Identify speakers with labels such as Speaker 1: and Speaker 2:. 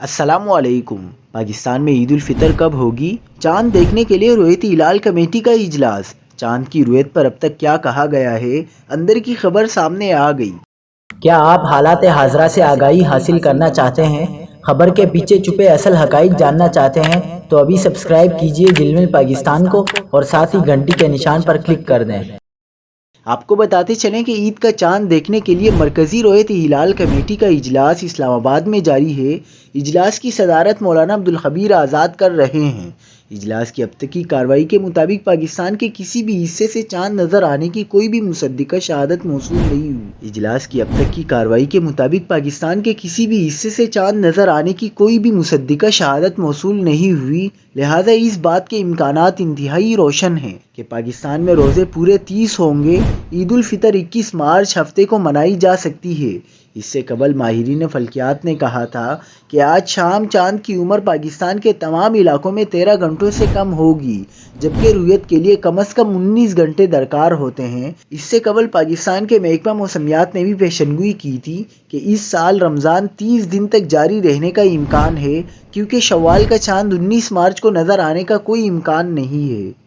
Speaker 1: السلام علیکم۔ پاکستان میں عید الفطر کب ہوگی؟ چاند دیکھنے کے لیے رویتی ہلال کمیٹی کا اجلاس۔ چاند کی رویت پر اب تک کیا کہا گیا ہے؟ اندر کی خبر سامنے آ گئی۔
Speaker 2: کیا آپ حالات حاضرہ سے آگاہی حاصل کرنا چاہتے ہیں؟ خبر کے پیچھے چھپے اصل حقائق جاننا چاہتے ہیں تو ابھی سبسکرائب کیجئے جلمل پاکستان کو اور ساتھ ہی گھنٹی کے نشان پر کلک کر دیں۔
Speaker 1: آپ کو بتاتے چلیں کہ عید کا چاند دیکھنے کے لیے مرکزی رویتی ہلال کمیٹی کا اجلاس اسلام آباد میں جاری ہے۔ اجلاس کی صدارت مولانا عبدالخبیر آزاد کر رہے ہیں۔ اجلاس کی اب تک کی کارروائی کے مطابق پاکستان کے کسی بھی حصے سے چاند نظر آنے کی کوئی بھی مصدقہ شہادت موصول نہیں ہوئی۔ اجلاس کی اب تک کی کارروائی کے مطابق پاکستان کے کسی بھی حصے سے چاند نظر آنے کی کوئی بھی مصدقہ شہادت موصول نہیں ہوئی، لہٰذا اس بات کے امکانات انتہائی روشن ہیں کہ پاکستان میں روزے پورے 30 ہوں گے۔ عید الفطر 21 مارچ ہفتے کو منائی جا سکتی ہے۔ اس سے قبل ماہرین فلکیات نے کہا تھا کہ آج شام چاند کی عمر پاکستان کے تمام علاقوں میں 13 گھنٹوں سے کم ہوگی، جبکہ رویت کے لیے کم از کم 19 گھنٹے درکار ہوتے ہیں۔ اس سے قبل پاکستان کے محکمہ موسمیات نے بھی پیشنگوئی کی تھی کہ اس سال رمضان 30 دن تک جاری رہنے کا امکان ہے، کیونکہ شوال کا چاند 19 مارچ کو نظر آنے کا کوئی امکان نہیں ہے۔